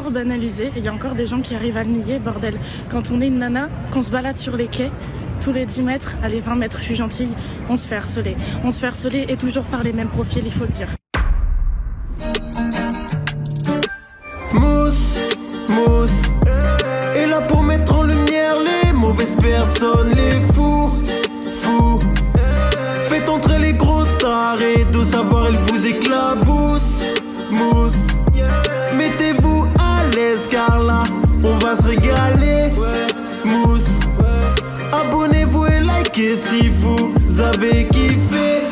encore banalisé et il y a encore des gens qui arrivent à le nier, bordel. Quand on est une nana, qu'on se balade sur les quais, tous les 10 mètres, allez 20 mètres, je suis gentille, on se fait harceler. On se fait harceler et toujours par les mêmes profils, il faut le dire. Mousse, mousse, et là pour mettre en lumière les mauvaises personnes, les fous, fous. Faites entrer les gros tarés, de savoir ils vous éclaboussent, mousse. Mettez-vous à l'aise car là, on va se régaler, mousse. Abonnez-vous et likez si vous avez kiffé.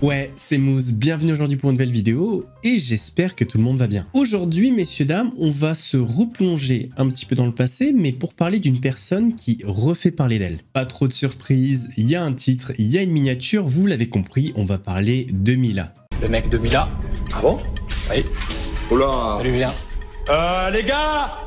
Ouais, c'est Mousse, bienvenue aujourd'hui pour une nouvelle vidéo et j'espère que tout le monde va bien. Aujourd'hui, messieurs, dames, on va se replonger un petit peu dans le passé, mais pour parler d'une personne qui refait parler d'elle. Pas trop de surprises, il y a un titre, il y a une miniature, vous l'avez compris, on va parler de Mila. Le mec de Mila. Ah bon? Oui. Oula. Salut, viens. Les gars,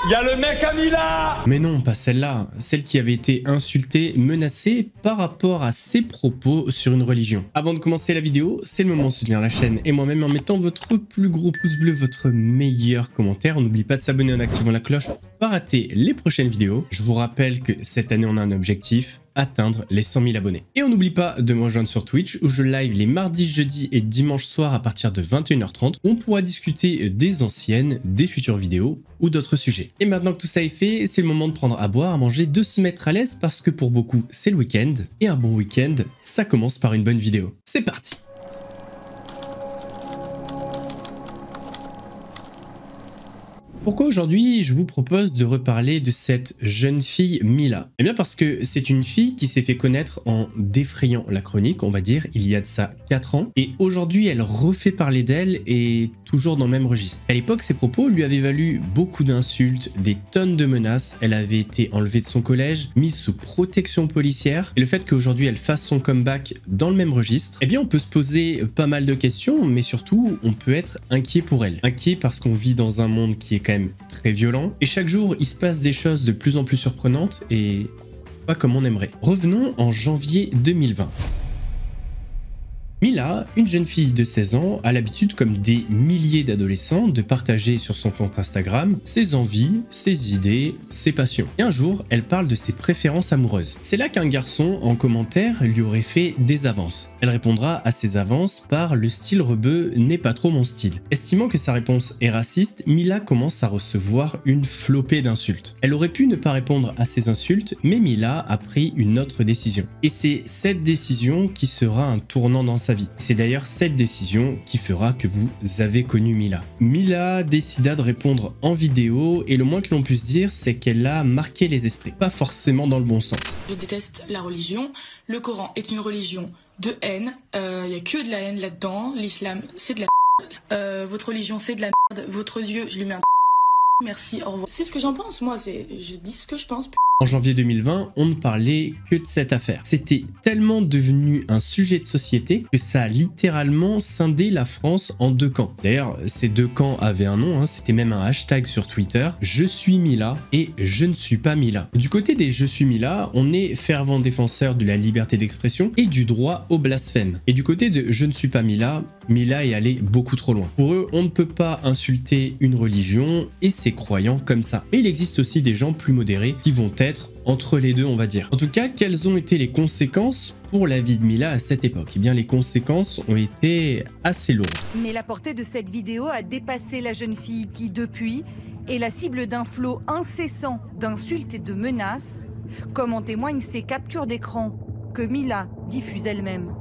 il y a le mec à Mila. Mais non, pas celle-là, celle qui avait été insultée, menacée par rapport à ses propos sur une religion. Avant de commencer la vidéo, c'est le moment de soutenir la chaîne et moi-même en mettant votre plus gros pouce bleu, votre meilleur commentaire. On n'oublie pas de s'abonner en activant la cloche pour pas rater les prochaines vidéos. Je vous rappelle que cette année on a un objectif, atteindre les 100 000 abonnés. Et on n'oublie pas de me rejoindre sur Twitch où je live les mardis, jeudis et dimanches soirs à partir de 21h30 où on pourra discuter des anciennes, des futures vidéos ou d'autres sujets. Et maintenant que tout ça est fait, c'est le moment de prendre à boire, à manger, de se mettre à l'aise parce que pour beaucoup c'est le week-end et un bon week-end, ça commence par une bonne vidéo. C'est parti! Pourquoi aujourd'hui je vous propose de reparler de cette jeune fille Mila? Eh bien parce que c'est une fille qui s'est fait connaître en défrayant la chronique, on va dire, il y a de ça 4 ans. Et aujourd'hui elle refait parler d'elle et toujours dans le même registre. À l'époque ses propos lui avaient valu beaucoup d'insultes, des tonnes de menaces, elle avait été enlevée de son collège, mise sous protection policière. Et le fait qu'aujourd'hui elle fasse son comeback dans le même registre, eh bien on peut se poser pas mal de questions, mais surtout on peut être inquiet pour elle. Inquiet parce qu'on vit dans un monde qui est quand même très violent et chaque jour il se passe des choses de plus en plus surprenantes et pas comme on aimerait. Revenons en janvier 2020. Mila, une jeune fille de 16 ans, a l'habitude, comme des milliers d'adolescents, de partager sur son compte Instagram ses envies, ses idées, ses passions. Et un jour, elle parle de ses préférences amoureuses. C'est là qu'un garçon, en commentaire, lui aurait fait des avances. Elle répondra à ces avances par « le style rebeu n'est pas trop mon style ». Estimant que sa réponse est raciste, Mila commence à recevoir une flopée d'insultes. Elle aurait pu ne pas répondre à ces insultes, mais Mila a pris une autre décision. Et c'est cette décision qui sera un tournant dans sa vie. C'est d'ailleurs cette décision qui fera que vous avez connu Mila. Mila décida de répondre en vidéo et le moins que l'on puisse dire c'est qu'elle a marqué les esprits, pas forcément dans le bon sens. Je déteste la religion, le Coran est une religion de haine, il n'y a que de la haine là-dedans, l'islam c'est de la merde, votre religion c'est de la merde, votre Dieu je lui mets un merci, au revoir. C'est ce que j'en pense moi, je dis ce que je pense. En janvier 2020, on ne parlait que de cette affaire. C'était tellement devenu un sujet de société que ça a littéralement scindé la France en 2 camps. D'ailleurs, ces 2 camps avaient un nom, c'était même un hashtag sur Twitter, « Je suis Mila » et « Je ne suis pas Mila ». Du côté des « Je suis Mila », on est fervent défenseur de la liberté d'expression et du droit au blasphème. Et du côté de « Je ne suis pas Mila », Mila est allée beaucoup trop loin. Pour eux, on ne peut pas insulter une religion et ses croyants comme ça. Mais il existe aussi des gens plus modérés qui vont être entre les deux, on va dire. En tout cas, quelles ont été les conséquences pour la vie de Mila à cette époque? Eh bien, les conséquences ont été assez lourdes. Mais la portée de cette vidéo a dépassé la jeune fille qui, depuis, est la cible d'un flot incessant d'insultes et de menaces, comme en témoignent ces captures d'écran que Mila diffuse elle-même.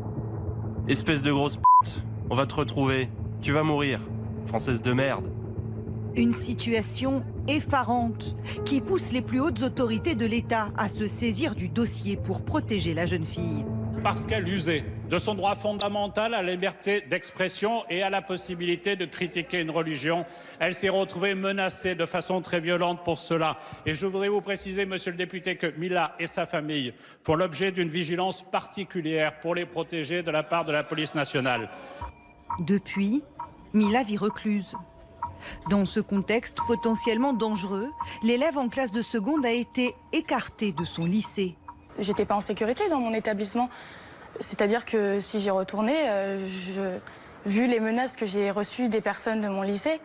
Espèce de grosse pute, on va te retrouver, tu vas mourir, française de merde. Une situation effarante qui pousse les plus hautes autorités de l'État à se saisir du dossier pour protéger la jeune fille. Parce qu'elle usait de son droit fondamental à la liberté d'expression et à la possibilité de critiquer une religion, elle s'est retrouvée menacée de façon très violente pour cela. Et je voudrais vous préciser, monsieur le député, que Mila et sa famille font l'objet d'une vigilance particulière pour les protéger de la part de la police nationale. Depuis, Mila vit recluse. Dans ce contexte potentiellement dangereux, l'élève en classe de seconde a été écarté de son lycée. j'étais pas en sécurité dans mon établissement. C'est-à-dire que si j'y retournais, vu les menaces que j'ai reçues des personnes de mon lycée,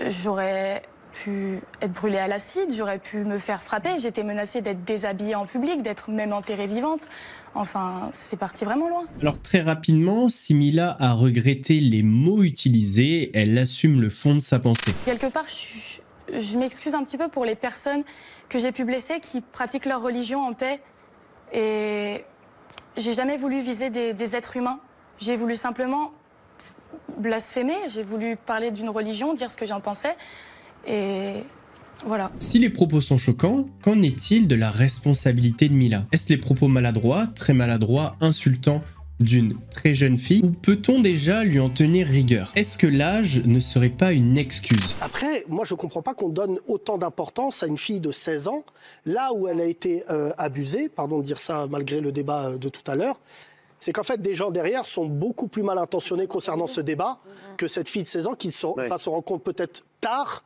j'aurais pu être brûlée à l'acide, j'aurais pu me faire frapper, j'étais menacée d'être déshabillée en public, d'être même enterrée vivante. Enfin, c'est parti vraiment loin. Alors très rapidement, si Mila a regretté les mots utilisés, elle assume le fond de sa pensée. Quelque part, je m'excuse un petit peu pour les personnes que j'ai pu blesser qui pratiquent leur religion en paix. Et j'ai jamais voulu viser des êtres humains. J'ai voulu simplement blasphémer, j'ai voulu parler d'une religion, dire ce que j'en pensais. Et voilà. Si les propos sont choquants, qu'en est-il de la responsabilité de Mila? Est-ce les propos maladroits, très maladroits, insultants d'une très jeune fille, ou peut-on déjà lui en tenir rigueur? Est-ce que l'âge ne serait pas une excuse? Après, moi je comprends pas qu'on donne autant d'importance à une fille de 16 ans, là où elle a été abusée, pardon de dire ça malgré le débat de tout à l'heure, c'est qu'en fait des gens derrière sont beaucoup plus mal intentionnés concernant ce débat que cette fille de 16 ans qui se rend compte peut-être tard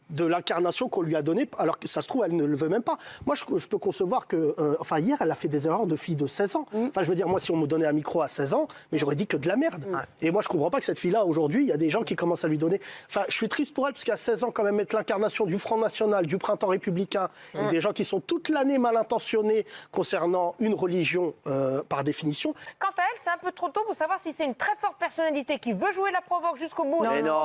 de l'incarnation qu'on lui a donnée, alors que ça se trouve, elle ne le veut même pas. Moi, je peux concevoir que... enfin, hier, elle a fait des erreurs de fille de 16 ans. Enfin, je veux dire, moi, si on me donnait un micro à 16 ans, mais j'aurais dit que de la merde. Et moi, je comprends pas que cette fille-là, aujourd'hui, il y a des gens qui commencent à lui donner... Enfin, je suis triste pour elle, parce qu'à 16 ans, quand même, être l'incarnation du Front National, du Printemps Républicain, et des gens qui sont toute l'année mal intentionnés concernant une religion, par définition. Quant à elle, c'est un peu trop tôt pour savoir si c'est une très forte personnalité qui veut jouer la provoque jusqu'au bout. Mais non,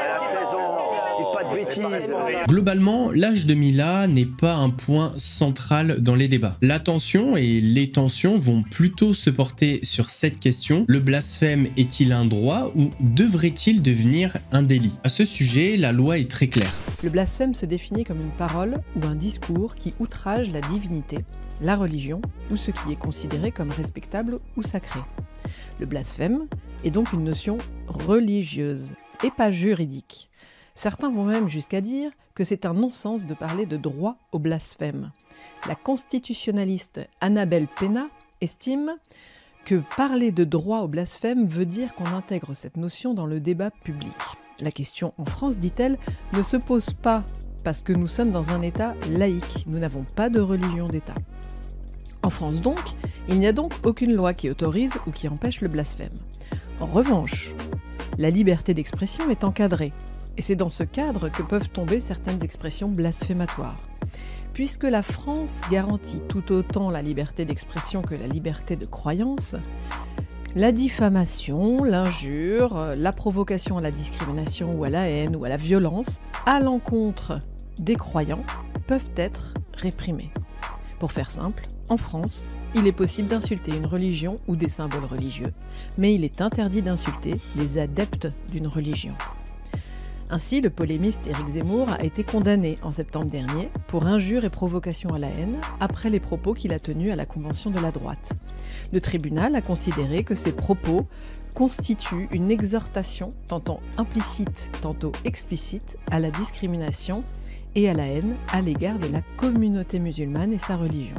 elle a 16 ans, dites pas de bêtises. Globalement, l'âge de Mila n'est pas un point central dans les débats. L'attention et les tensions vont plutôt se porter sur cette question. Le blasphème est-il un droit ou devrait-il devenir un délit? À ce sujet, la loi est très claire. Le blasphème se définit comme une parole ou un discours qui outrage la divinité, la religion ou ce qui est considéré comme respectable ou sacré. Le blasphème est donc une notion religieuse et pas juridique. Certains vont même jusqu'à dire que c'est un non-sens de parler de droit au blasphème. La constitutionnaliste Annabelle Pena estime que parler de droit au blasphème veut dire qu'on intègre cette notion dans le débat public. La question en France, dit-elle, ne se pose pas parce que nous sommes dans un État laïque. Nous n'avons pas de religion d'État. En France donc, il n'y a donc aucune loi qui autorise ou qui empêche le blasphème. En revanche, la liberté d'expression est encadrée. Et c'est dans ce cadre que peuvent tomber certaines expressions blasphématoires. Puisque la France garantit tout autant la liberté d'expression que la liberté de croyance, la diffamation, l'injure, la provocation à la discrimination ou à la haine ou à la violence à l'encontre des croyants peuvent être réprimées. Pour faire simple, en France, il est possible d'insulter une religion ou des symboles religieux, mais il est interdit d'insulter les adeptes d'une religion. Ainsi, le polémiste Éric Zemmour a été condamné en septembre dernier pour injure et provocation à la haine après les propos qu'il a tenus à la Convention de la droite. Le tribunal a considéré que ces propos constituent une exhortation tantôt implicite, tantôt explicite à la discrimination et à la haine à l'égard de la communauté musulmane et sa religion.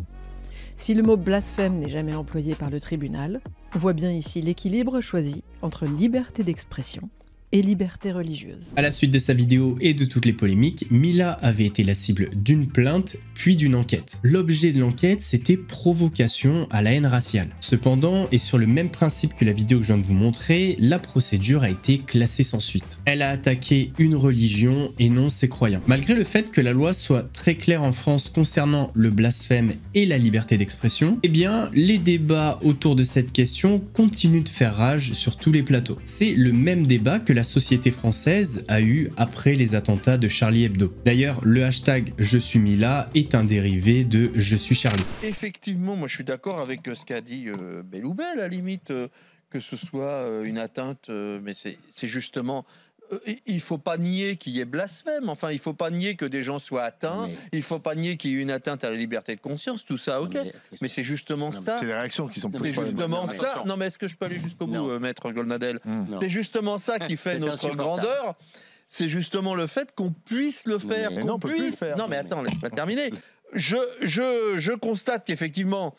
Si le mot blasphème n'est jamais employé par le tribunal, on voit bien ici l'équilibre choisi entre liberté d'expression et liberté religieuse. À la suite de sa vidéo et de toutes les polémiques, Mila avait été la cible d'une plainte puis d'une enquête. L'objet de l'enquête, c'était provocation à la haine raciale. Cependant, et sur le même principe que la vidéo que je viens de vous montrer, la procédure a été classée sans suite. Elle a attaqué une religion et non ses croyants. Malgré le fait que la loi soit très claire en France concernant le blasphème et la liberté d'expression, eh bien, les débats autour de cette question continuent de faire rage sur tous les plateaux. C'est le même débat que la société française a eu après les attentats de Charlie Hebdo. D'ailleurs, le hashtag Je suis Mila est un dérivé de Je suis Charlie. Effectivement, moi je suis d'accord avec ce qu'a dit Belloubet, à la limite, que ce soit une atteinte, mais c'est justement... il ne faut pas nier qu'il y ait blasphème, enfin il ne faut pas nier que des gens soient atteints, il ne faut pas nier qu'il y ait une atteinte à la liberté de conscience, tout ça, ok. Mais c'est justement ça. C'est les réactions qui sont plus C'est justement ça. Non mais est-ce que je peux aller jusqu'au bout, maître Golnadel? C'est justement ça qui fait notre grandeur. C'est justement le fait qu'on puisse le faire, qu'on puisse... Non mais attends, laisse-moi terminer. Je constate qu'effectivement,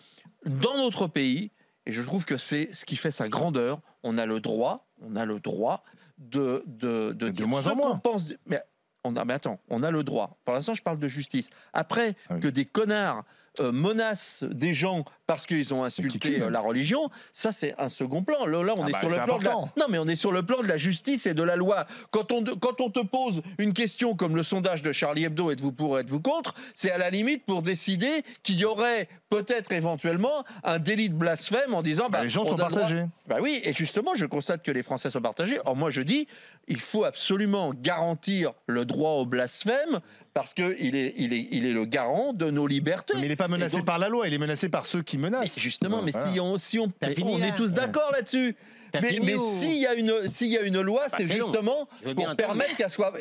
dans notre pays, et je trouve que c'est ce qui fait sa grandeur, on a le droit de dire moins ce en moins. qu'on pense. Mais attends, on a le droit. Pour l'instant, je parle de justice. Après, que des connards menace des gens parce qu'ils ont insulté la religion, ça c'est un second plan. Là, on est sur le plan de la... Non, mais on est sur le plan de la justice et de la loi. Quand on te pose une question comme le sondage de Charlie Hebdo, êtes-vous pour, êtes-vous contre, c'est à la limite pour décider qu'il y aurait peut-être éventuellement un délit de blasphème en disant... les gens sont partagés. Oui, et justement, je constate que les Français sont partagés. Or, moi, je dis, il faut absolument garantir le droit au blasphème parce qu'il est le garant de nos libertés. Mais il n'est pas menacé par la loi, il est menacé par ceux qui menacent. Mais justement, mais si on est tous d'accord là-dessus. Mais s'il y a une loi, c'est justement pour permettre qu'elle soit...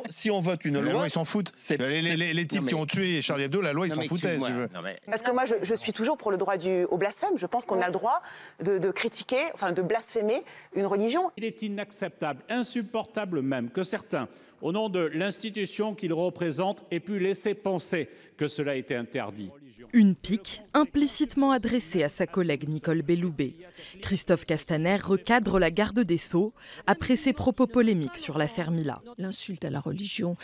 Si on vote une loi... ils s'en foutent. Les types qui ont tué Charlie Hebdo, la loi, ils s'en foutaient, si tu veux. Parce que moi, je suis toujours pour le droit au blasphème. Je pense qu'on a le droit de critiquer, enfin de blasphémer une religion. Il est inacceptable, insupportable même, que certains, au nom de l'institution qu'ils représentent, aient pu laisser penser que cela était interdit. Une pique implicitement adressée à sa collègue Nicole Belloubet. Christophe Castaner recadre la garde des Sceaux après ses propos polémiques sur l'affaire Mila. L'insulte à la religion,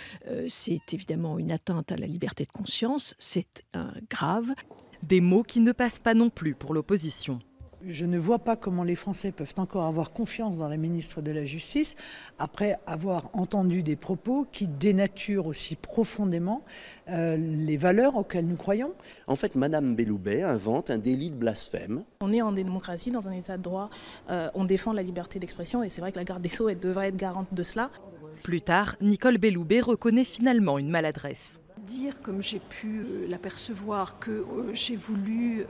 c'est évidemment une atteinte à la liberté de conscience, c'est grave. Des mots qui ne passent pas non plus pour l'opposition. Je ne vois pas comment les Français peuvent encore avoir confiance dans la ministre de la Justice après avoir entendu des propos qui dénaturent aussi profondément les valeurs auxquelles nous croyons. En fait, Madame Belloubet invente un délit de blasphème. On est en démocratie, dans un état de droit, on défend la liberté d'expression et c'est vrai que la garde des Sceaux devrait être garante de cela. Plus tard, Nicole Belloubet reconnaît finalement une maladresse. Dire, comme j'ai pu l'apercevoir, que j'ai voulu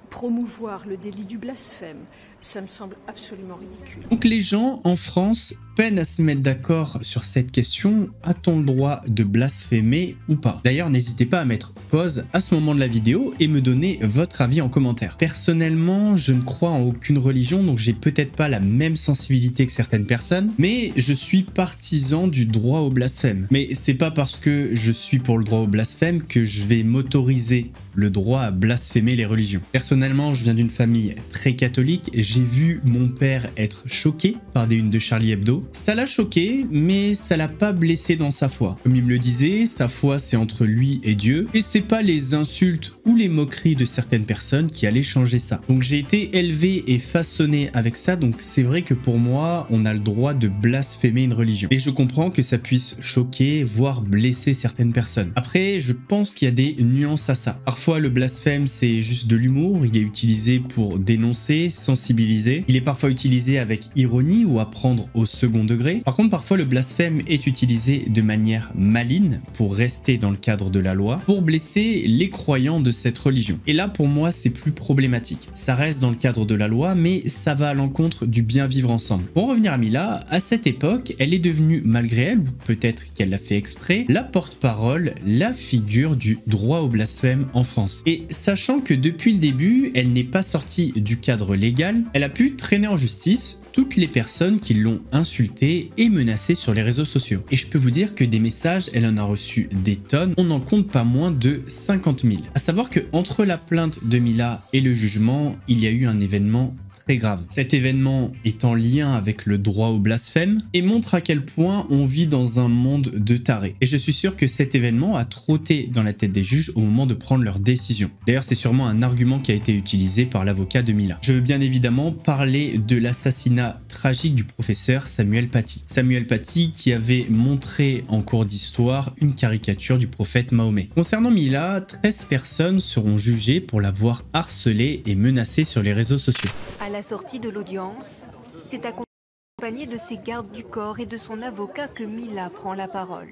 promouvoir le délit du blasphème, ça me semble absolument ridicule. Donc les gens en France peinent à se mettre d'accord sur cette question, a-t-on le droit de blasphémer ou pas? D'ailleurs, n'hésitez pas à mettre pause à ce moment de la vidéo et me donner votre avis en commentaire. Personnellement, je ne crois en aucune religion, donc j'ai peut-être pas la même sensibilité que certaines personnes, mais je suis partisan du droit au blasphème. Mais c'est pas parce que je suis pour le droit au blasphème que je vais m'autoriser le droit à blasphémer les religions. Personnellement, je viens d'une famille très catholique et j'ai vu mon père être choqué par des unes de Charlie Hebdo. Ça l'a choqué, mais ça l'a pas blessé dans sa foi. Comme il me le disait, sa foi c'est entre lui et Dieu, et c'est pas les insultes ou les moqueries de certaines personnes qui allaient changer ça. Donc j'ai été élevé et façonné avec ça, donc c'est vrai que pour moi, on a le droit de blasphémer une religion. Et je comprends que ça puisse choquer, voire blesser certaines personnes. Après, je pense qu'il y a des nuances à ça. Parfois, le blasphème, c'est juste de l'humour, il est utilisé pour dénoncer, sensibiliser. Il est parfois utilisé avec ironie ou à prendre au second degré. Par contre, parfois, le blasphème est utilisé de manière maligne pour rester dans le cadre de la loi, pour blesser les croyants de cette religion. Et là, pour moi, c'est plus problématique. Ça reste dans le cadre de la loi, mais ça va à l'encontre du bien vivre ensemble. Pour revenir à Mila, à cette époque, elle est devenue, malgré elle, ou peut-être qu'elle l'a fait exprès, la porte-parole, la figure du droit au blasphème en France. Et sachant que depuis le début, elle n'est pas sortie du cadre légal, elle a pu traîner en justice toutes les personnes qui l'ont insultée et menacée sur les réseaux sociaux. Et je peux vous dire que des messages, elle en a reçu des tonnes, on n'en compte pas moins de 50 000. À savoir que entre la plainte de Mila et le jugement, il y a eu un événement très grave. Cet événement est en lien avec le droit au blasphème et montre à quel point on vit dans un monde de tarés. Et je suis sûr que cet événement a trotté dans la tête des juges au moment de prendre leur décision. D'ailleurs, c'est sûrement un argument qui a été utilisé par l'avocat de Mila. Je veux bien évidemment parler de l'assassinat tragique du professeur Samuel Paty. Samuel Paty qui avait montré en cours d'histoire une caricature du prophète Mahomet. Concernant Mila, 13 personnes seront jugées pour l'avoir harcelée et menacée sur les réseaux sociaux. À la sortie de l'audience, c'est accompagné de ses gardes du corps et de son avocat que Mila prend la parole.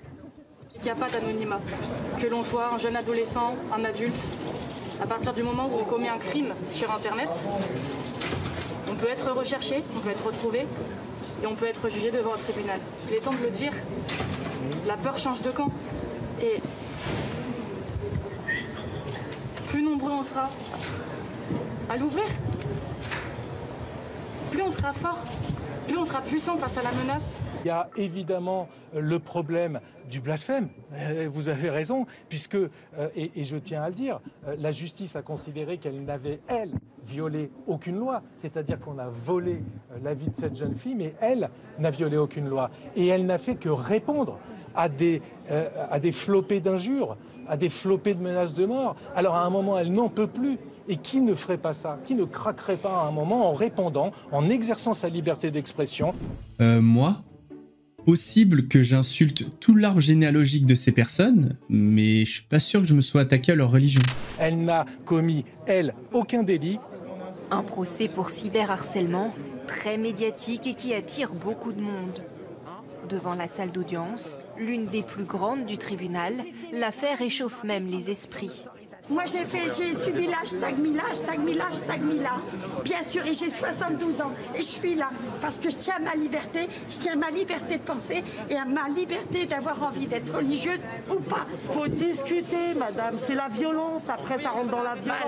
Il n'y a pas d'anonymat. Que l'on soit un jeune adolescent, un adulte, à partir du moment où on commet un crime sur Internet, on peut être recherché, on peut être retrouvé et on peut être jugé devant un tribunal. Il est temps de le dire, la peur change de camp. Et plus nombreux on sera à l'ouvrir, plus on sera fort, plus on sera puissant face à la menace. Il y a évidemment le problème du blasphème, vous avez raison, puisque, et je tiens à le dire, la justice a considéré qu'elle n'avait, elle, violé aucune loi, c'est-à-dire qu'on a volé la vie de cette jeune fille, mais elle n'a violé aucune loi. Et elle n'a fait que répondre à des flopées d'injures à des flopées de menaces de mort. Alors à un moment, elle n'en peut plus. Et qui ne ferait pas ça? Qui ne craquerait pas à un moment en répondant, en exerçant sa liberté d'expression? Moi? Possible que j'insulte tout l'arbre généalogique de ces personnes, mais je suis pas sûr que je me sois attaqué à leur religion. Elle n'a commis, elle, aucun délit. Un procès pour cyberharcèlement très médiatique et qui attire beaucoup de monde. Devant la salle d'audience, l'une des plus grandes du tribunal, l'affaire réchauffe même les esprits. Moi, j'ai suivi l'hashtag Mila, hashtag Mila, hashtag Mila. Bien sûr, et j'ai 72 ans. Et je suis là parce que je tiens à ma liberté, je tiens à ma liberté de penser et à ma liberté d'avoir envie d'être religieuse ou pas. Faut discuter, madame. C'est la violence. Après, ça rentre dans la violence.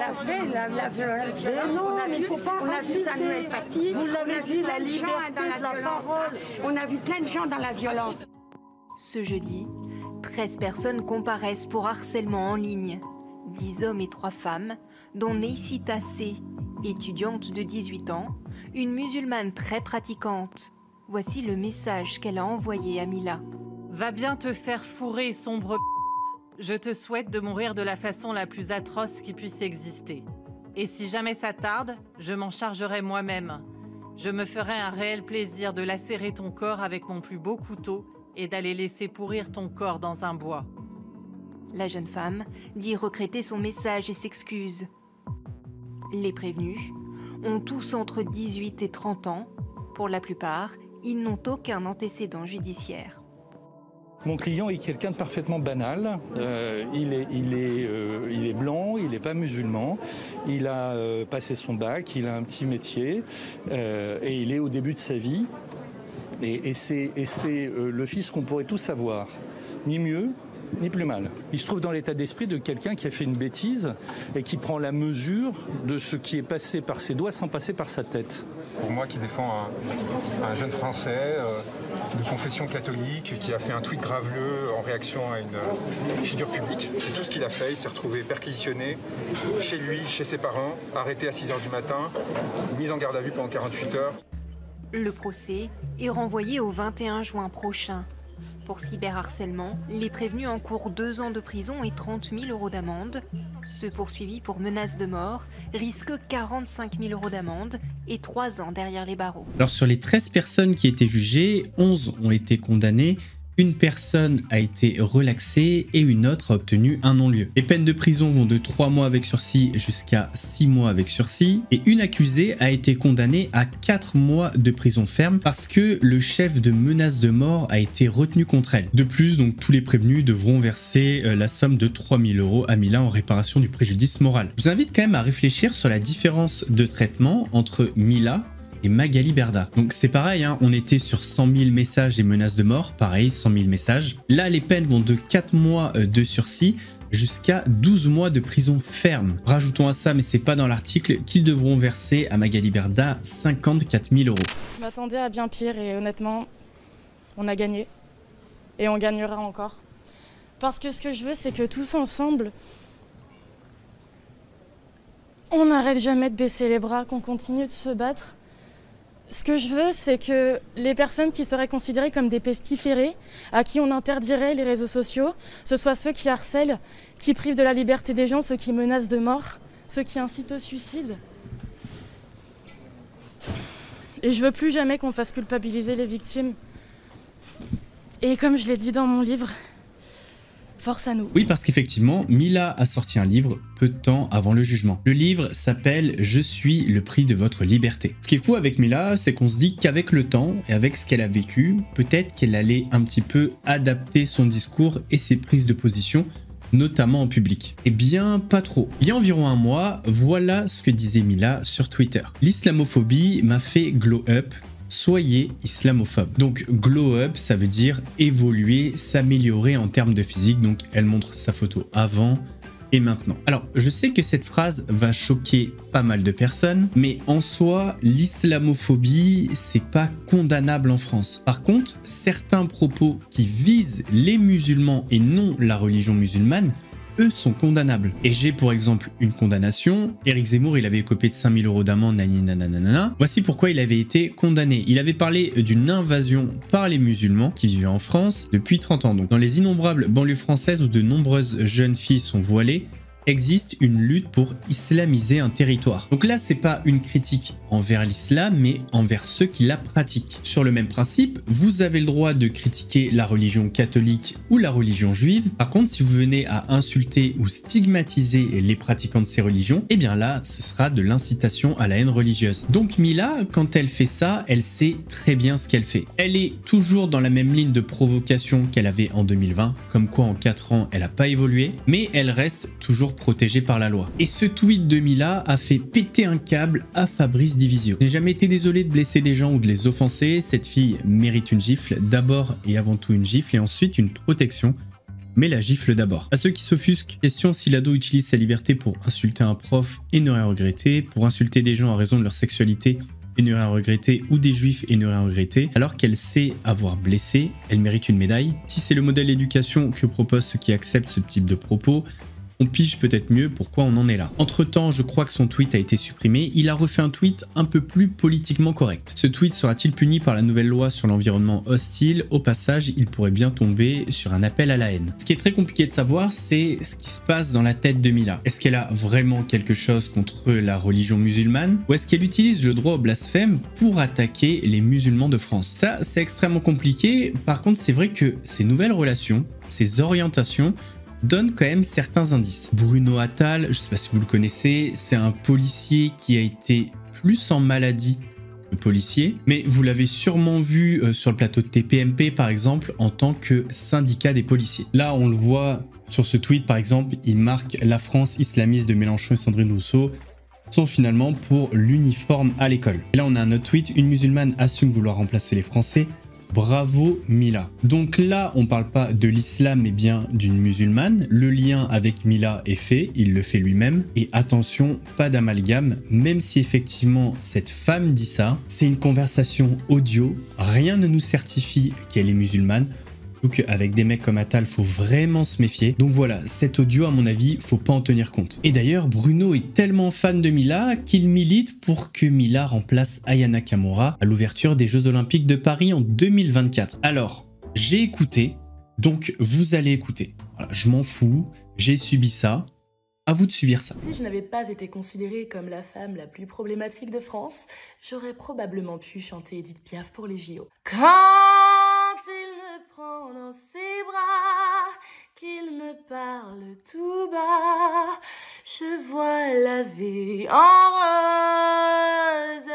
La violence. Mais non, il faut pas on a vu ça nous est parti. Vous l'avez dit, la liberté de la parole. On a vu plein de gens dans la violence. Ce jeudi, 13 personnes comparaissent pour harcèlement en ligne. 10 hommes et 3 femmes, dont Neysita C, étudiante de 18 ans, une musulmane très pratiquante. Voici le message qu'elle a envoyé à Mila. Va bien te faire fourrer, sombre p***. Je te souhaite de mourir de la façon la plus atroce qui puisse exister. Et si jamais ça tarde, je m'en chargerai moi-même. Je me ferai un réel plaisir de lacérer ton corps avec mon plus beau couteau et d'aller laisser pourrir ton corps dans un bois. La jeune femme dit regretter son message et s'excuse. Les prévenus ont tous entre 18 et 30 ans. Pour la plupart, ils n'ont aucun antécédent judiciaire. Mon client est quelqu'un de parfaitement banal. Il est blanc, il n'est pas musulman. Il a passé son bac, il a un petit métier et il est au début de sa vie. Et c'est le fils qu'on pourrait tous avoir, ni mieux ni plus mal. Il se trouve dans l'état d'esprit de quelqu'un qui a fait une bêtise et qui prend la mesure de ce qui est passé par ses doigts sans passer par sa tête. Pour moi qui défends un jeune Français de confession catholique qui a fait un tweet graveleux en réaction à une figure publique, c'est tout ce qu'il a fait. Il s'est retrouvé perquisitionné chez lui, chez ses parents, arrêté à 6h du matin, mis en garde à vue pendant 48 heures. Le procès est renvoyé au 21 juin prochain. Pour cyberharcèlement, les prévenus encourent 2 ans de prison et 30 000 € d'amende. Ceux poursuivis pour menaces de mort risquent 45 000 € d'amende et 3 ans derrière les barreaux. Alors sur les 13 personnes qui étaient jugées, 11 ont été condamnées. Une personne a été relaxée et une autre a obtenu un non-lieu. Les peines de prison vont de 3 mois avec sursis jusqu'à 6 mois avec sursis. Et une accusée a été condamnée à 4 mois de prison ferme parce que le chef de menace de mort a été retenu contre elle. De plus, donc, tous les prévenus devront verser la somme de 3 000 € à Mila en réparation du préjudice moral. Je vous invite quand même à réfléchir sur la différence de traitement entre Mila et Magali Berda. Donc c'est pareil, hein, on était sur 100 000 messages et menaces de mort, pareil, 100 000 messages. Là, les peines vont de 4 mois de sursis jusqu'à 12 mois de prison ferme. Rajoutons à ça, mais c'est pas dans l'article, qu'ils devront verser à Magali Berda 54 000 €. Je m'attendais à bien pire et honnêtement, on a gagné. Et on gagnera encore. Parce que ce que je veux, c'est que tous ensemble, on n'arrête jamais de baisser les bras, qu'on continue de se battre. Ce que je veux, c'est que les personnes qui seraient considérées comme des pestiférés, à qui on interdirait les réseaux sociaux, ce soit ceux qui harcèlent, qui privent de la liberté des gens, ceux qui menacent de mort, ceux qui incitent au suicide. Et je veux plus jamais qu'on fasse culpabiliser les victimes. Et comme je l'ai dit dans mon livre, force à nous. Oui, parce qu'effectivement, Mila a sorti un livre peu de temps avant le jugement. Le livre s'appelle « Je suis le prix de votre liberté ». Ce qui est fou avec Mila, c'est qu'on se dit qu'avec le temps et avec ce qu'elle a vécu, peut-être qu'elle allait un petit peu adapter son discours et ses prises de position, notamment en public. Eh bien, pas trop. Il y a environ un mois, voilà ce que disait Mila sur Twitter. « L'islamophobie m'a fait glow up. Soyez islamophobe. » Donc glow up, ça veut dire évoluer, s'améliorer en termes de physique. Donc elle montre sa photo avant et maintenant. Alors je sais que cette phrase va choquer pas mal de personnes, mais en soi l'islamophobie c'est pas condamnable en France. Par contre, certains propos qui visent les musulmans et non la religion musulmane eux sont condamnables. Et j'ai pour exemple une condamnation. Éric Zemmour, il avait écopé de 5 000 € d'amende, nanana. Voici pourquoi il avait été condamné. Il avait parlé d'une invasion par les musulmans qui vivaient en France depuis 30 ans. Donc dans les innombrables banlieues françaises où de nombreuses jeunes filles sont voilées, existe une lutte pour islamiser un territoire. Donc là, c'est pas une critique envers l'islam, mais envers ceux qui la pratiquent. Sur le même principe, vous avez le droit de critiquer la religion catholique ou la religion juive. Par contre, si vous venez à insulter ou stigmatiser les pratiquants de ces religions, eh bien là, ce sera de l'incitation à la haine religieuse. Donc Mila, quand elle fait ça, elle sait très bien ce qu'elle fait. Elle est toujours dans la même ligne de provocation qu'elle avait en 2020, comme quoi en 4 ans, elle n'a pas évolué, mais elle reste toujours protégée par la loi. Et ce tweet de Mila a fait péter un câble à Fabrice Divisio. J'ai jamais été désolé de blesser des gens ou de les offenser, cette fille mérite une gifle, d'abord et avant tout une gifle et ensuite une protection, mais la gifle d'abord. À ceux qui s'offusquent, question si l'ado utilise sa liberté pour insulter un prof et ne rien regretter, pour insulter des gens à raison de leur sexualité et ne rien regretter, ou des juifs et ne rien regretter, alors qu'elle sait avoir blessé, elle mérite une médaille. Si c'est le modèle d'éducation que proposent ceux qui acceptent ce type de propos, on pige peut-être mieux pourquoi on en est là. Entre temps, je crois que son tweet a été supprimé, il a refait un tweet un peu plus politiquement correct. Ce tweet sera-t-il puni par la nouvelle loi sur l'environnement hostile? Au passage, il pourrait bien tomber sur un appel à la haine. Ce qui est très compliqué de savoir, c'est ce qui se passe dans la tête de Mila. Est-ce qu'elle a vraiment quelque chose contre la religion musulmane? Ou est-ce qu'elle utilise le droit au blasphème pour attaquer les musulmans de France? Ça, c'est extrêmement compliqué. Par contre, c'est vrai que ces nouvelles relations, ces orientations, donne quand même certains indices. Bruno Attal, je sais pas si vous le connaissez, c'est un policier qui a été plus en maladie que policier, mais vous l'avez sûrement vu sur le plateau de TPMP par exemple en tant que syndicat des policiers. Là on le voit sur ce tweet par exemple, il marque la France islamiste de Mélenchon et Sandrine Rousseau sont finalement pour l'uniforme à l'école. Et là on a un autre tweet, une musulmane assume vouloir remplacer les Français. Bravo Mila. Donc là, on parle pas de l'islam, mais bien d'une musulmane. Le lien avec Mila est fait, il le fait lui-même. Et attention, pas d'amalgame, même si effectivement cette femme dit ça, c'est une conversation audio, rien ne nous certifie qu'elle est musulmane. Donc avec des mecs comme Attal, faut vraiment se méfier. Donc voilà, cet audio à mon avis, faut pas en tenir compte. Et d'ailleurs, Bruno est tellement fan de Mila qu'il milite pour que Mila remplace Aya Nakamura à l'ouverture des Jeux Olympiques de Paris en 2024. Alors, j'ai écouté, donc vous allez écouter. Voilà, je m'en fous, j'ai subi ça. À vous de subir ça. Si je n'avais pas été considérée comme la femme la plus problématique de France, j'aurais probablement pu chanter Edith Piaf pour les JO. Quand il me prend dans ses bras, qu'il me parle tout bas, je vois la vie en rose.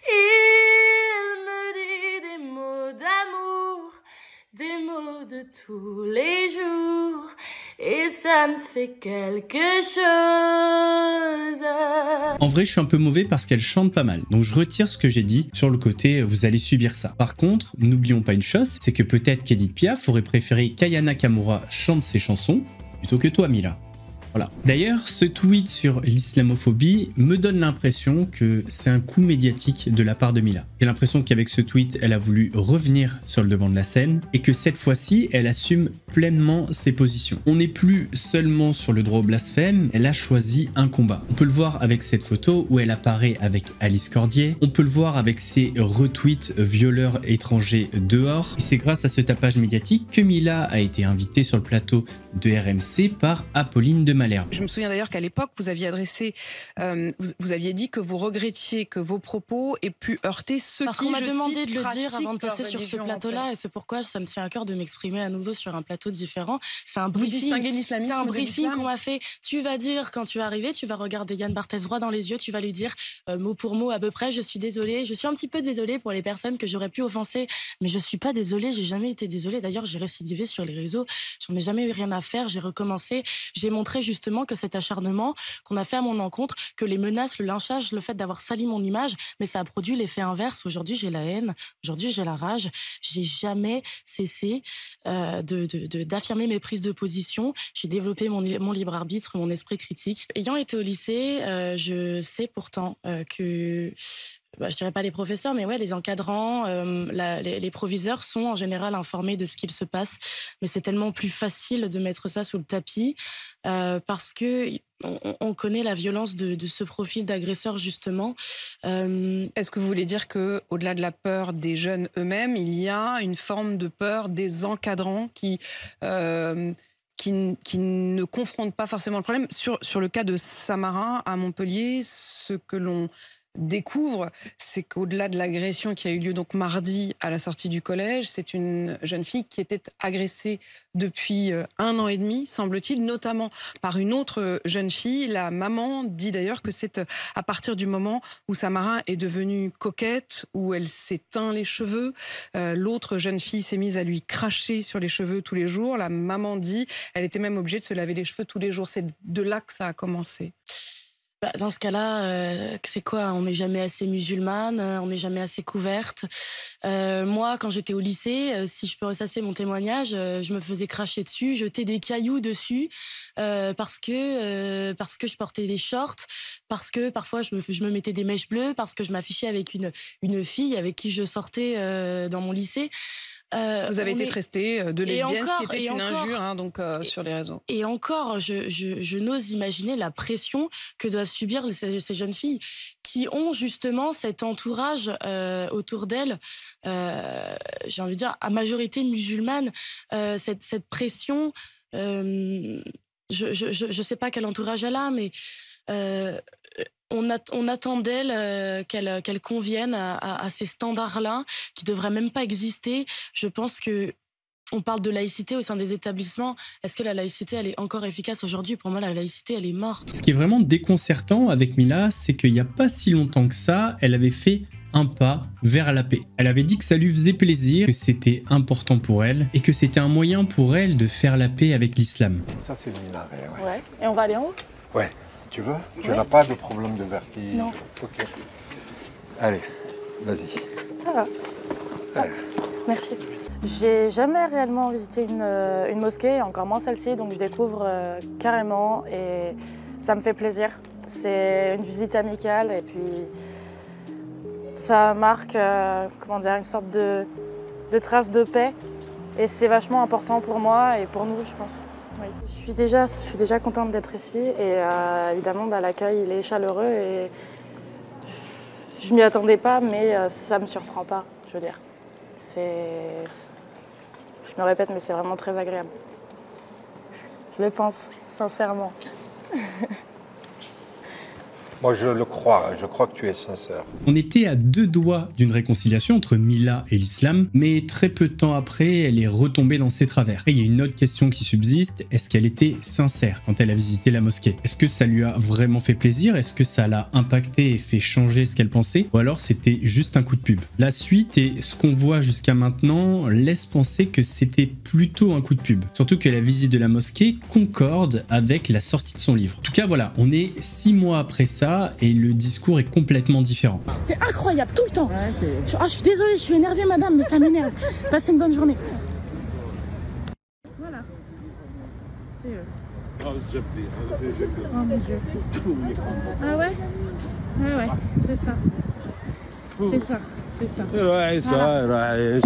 Il me dit des mots d'amour, des mots de tous les jours. Et ça me fait quelque chose. En vrai, je suis un peu mauvais parce qu'elle chante pas mal. Donc je retire ce que j'ai dit sur le côté vous allez subir ça. Par contre, n'oublions pas une chose, c'est que peut-être qu'Edith Piaf aurait préféré qu'Aya Nakamura chante ses chansons plutôt que toi, Mila. Voilà. D'ailleurs, ce tweet sur l'islamophobie me donne l'impression que c'est un coup médiatique de la part de Mila. J'ai l'impression qu'avec ce tweet, elle a voulu revenir sur le devant de la scène et que cette fois-ci, elle assume pleinement ses positions. On n'est plus seulement sur le droit au blasphème, elle a choisi un combat. On peut le voir avec cette photo où elle apparaît avec Alice Cordier. On peut le voir avec ses retweets violeurs étrangers dehors. Et c'est grâce à ce tapage médiatique que Mila a été invitée sur le plateau de RMC par Apolline de Malherbe. Je me souviens d'ailleurs qu'à l'époque, vous aviez adressé, vous aviez dit que vous regrettiez que vos propos aient pu heurter ceux Parce qui, qu'on m'a je demandé cite, de le dire avant de passer leur sur ce religion, plateau-là, en fait. et c'est pourquoi ça me tient à cœur de m'exprimer à nouveau sur un plateau différent. C'est un Vous briefing. distinguez l'islamisme C'est un de briefing l'islam. qu'on m'a fait. Tu vas dire, quand tu vas arriver, tu vas regarder Yann Barthès droit dans les yeux, tu vas lui dire mot pour mot à peu près, je suis désolée. Je suis un petit peu désolée pour les personnes que j'aurais pu offenser, mais je suis pas désolée, j'ai jamais été désolée. D'ailleurs, j'ai récidivé sur les réseaux, j'en ai jamais eu rien à faire, j'ai recommencé. J'ai montré justement que cet acharnement qu'on a fait à mon encontre, que les menaces, le lynchage, le fait d'avoir sali mon image, mais ça a produit l'effet inverse. Aujourd'hui, j'ai la haine, aujourd'hui, j'ai la rage. J'ai jamais cessé d'affirmer mes prises de position. J'ai développé mon libre arbitre, mon esprit critique. Ayant été au lycée, je sais pourtant que je dirais pas les professeurs, mais ouais, les encadrants, les proviseurs sont en général informés de ce qu'il se passe. Mais c'est tellement plus facile de mettre ça sous le tapis parce que on connaît la violence de ce profil d'agresseur, justement. Est-ce que vous voulez dire qu'au-delà de la peur des jeunes eux-mêmes, il y a une forme de peur des encadrants qui ne confrontent pas forcément le problème? Sur le cas de Samara à Montpellier, ce que l'on découvre, c'est qu'au-delà de l'agression qui a eu lieu donc mardi à la sortie du collège, c'est une jeune fille qui était agressée depuis 1 an et demi, semble-t-il, notamment par une autre jeune fille. La maman dit d'ailleurs que c'est à partir du moment où Samara est devenue coquette, où elle s'est teint les cheveux, l'autre jeune fille s'est mise à lui cracher sur les cheveux tous les jours. La maman dit elle était même obligée de se laver les cheveux tous les jours. C'est de là que ça a commencé. Dans ce cas-là, c'est quoi? On n'est jamais assez musulmane, on n'est jamais assez couverte. Moi, quand j'étais au lycée, si je peux ressasser mon témoignage, je me faisais cracher dessus, jeter des cailloux dessus, parce que je portais des shorts, parce que parfois je me mettais des mèches bleues, parce que je m'affichais avec une fille avec qui je sortais dans mon lycée. Vous avez été traitée de lesbienne, ce qui était une injure sur les réseaux. Et encore, je n'ose imaginer la pression que doivent subir ces jeunes filles qui ont justement cet entourage autour d'elles, j'ai envie de dire, à majorité musulmane, cette pression, je sais pas quel entourage elle a, mais on attend d'elle qu'elle convienne à ces standards-là qui devraient même pas exister. Je pense que on parle de laïcité au sein des établissements. Est-ce que la laïcité, elle est encore efficace aujourd'hui? Pour moi, la laïcité, elle est morte. Ce qui est vraiment déconcertant avec Mila, c'est qu'il n'y a pas si longtemps que ça, elle avait fait un pas vers la paix. Elle avait dit que ça lui faisait plaisir, que c'était important pour elle et que c'était un moyen pour elle de faire la paix avec l'islam. Ça, c'est le minaret, ouais. Ouais. Et on va aller en haut? Ouais. Tu veux? Tu n'as pas de problème de vertige? Non. Ok. Allez, vas-y. Ça va. Allez. Merci. J'ai jamais réellement visité une mosquée, encore moins celle-ci, donc je découvre carrément et ça me fait plaisir. C'est une visite amicale et puis ça marque une sorte de trace de paix et c'est vachement important pour moi et pour nous, je pense. Oui. Je suis déjà contente d'être ici et évidemment l'accueil il est chaleureux et je m'y attendais pas mais ça me surprend pas, je veux dire. Je me répète mais c'est vraiment très agréable. Je le pense sincèrement. Moi, je le crois. Je crois que tu es sincère. On était à 2 doigts d'une réconciliation entre Mila et l'islam, mais très peu de temps après, elle est retombée dans ses travers. Et il y a une autre question qui subsiste. Est-ce qu'elle était sincère quand elle a visité la mosquée? Est-ce que ça lui a vraiment fait plaisir? Est-ce que ça l'a impacté et fait changer ce qu'elle pensait? Ou alors c'était juste un coup de pub? La suite et ce qu'on voit jusqu'à maintenant laisse penser que c'était plutôt un coup de pub. Surtout que la visite de la mosquée concorde avec la sortie de son livre. En tout cas, voilà, on est 6 mois après ça et le discours est complètement différent. C'est incroyable, tout le temps. Je suis désolée, je suis énervée madame, mais ça m'énerve. Passez une bonne journée. Voilà. C'est eux. Oh mon Dieu. Ah ouais? Ah ouais, c'est ça. C'est ça, c'est ça. Ouais, ça, ouais.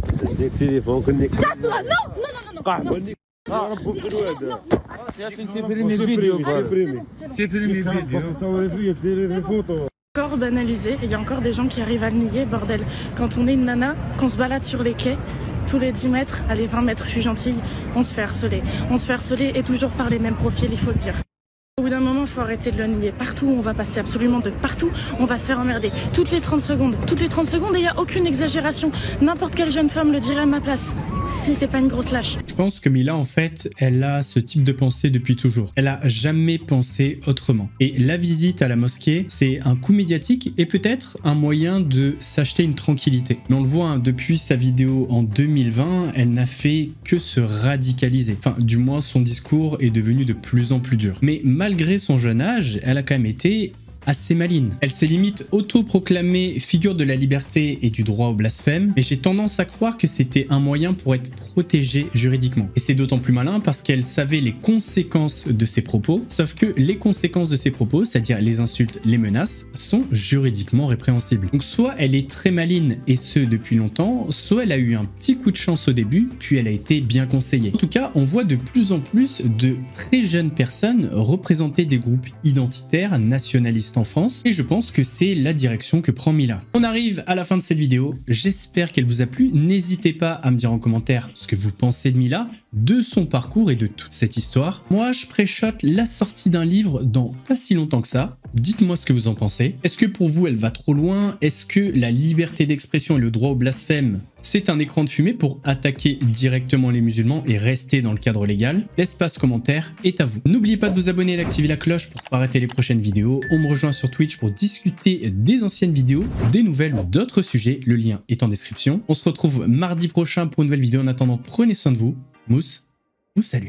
Encore banalisé, il y a encore des gens qui arrivent à le nier, bordel. Quand on est une nana, qu'on se balade sur les quais, tous les 10 mètres, allez 20 mètres, je suis gentille, on se fait harceler. On se fait harceler et toujours par les mêmes profils, il faut le dire. Au bout d'un moment, il faut arrêter de le nier. Partout où on va passer, absolument de partout, on va se faire emmerder. Toutes les 30 secondes, et il n'y a aucune exagération. N'importe quelle jeune femme le dirait à ma place, si c'est pas une grosse lâche. Je pense que Mila, en fait, elle a ce type de pensée depuis toujours. Elle a jamais pensé autrement. Et la visite à la mosquée, c'est un coup médiatique et peut-être un moyen de s'acheter une tranquillité. Mais on le voit, depuis sa vidéo en 2020, elle n'a fait que se radicaliser. Enfin, du moins, son discours est devenu de plus en plus dur. Mais malgré son jeune âge, elle a quand même été assez maligne. Elle s'est limite autoproclamée figure de la liberté et du droit au blasphème, mais j'ai tendance à croire que c'était un moyen pour être protégée juridiquement. Et c'est d'autant plus malin parce qu'elle savait les conséquences de ses propos, sauf que les conséquences de ses propos, c'est-à-dire les insultes, les menaces, sont juridiquement répréhensibles. Donc soit elle est très maligne et ce depuis longtemps, soit elle a eu un petit coup de chance au début, puis elle a été bien conseillée. En tout cas, on voit de plus en plus de très jeunes personnes représenter des groupes identitaires nationalistes en France, et je pense que c'est la direction que prend Mila. On arrive à la fin de cette vidéo, j'espère qu'elle vous a plu. N'hésitez pas à me dire en commentaire ce que vous pensez de Mila, de son parcours et de toute cette histoire. Moi, je préchote la sortie d'un livre dans pas si longtemps que ça. Dites-moi ce que vous en pensez. Est-ce que pour vous, elle va trop loin? Est-ce que la liberté d'expression et le droit au blasphème, c'est un écran de fumée pour attaquer directement les musulmans et rester dans le cadre légal? L'espace commentaire est à vous. N'oubliez pas de vous abonner et d'activer la cloche pour ne pas rater les prochaines vidéos. On me rejoint sur Twitch pour discuter des anciennes vidéos, des nouvelles ou d'autres sujets. Le lien est en description. On se retrouve mardi prochain pour une nouvelle vidéo. En attendant, prenez soin de vous. Mousse vous salue.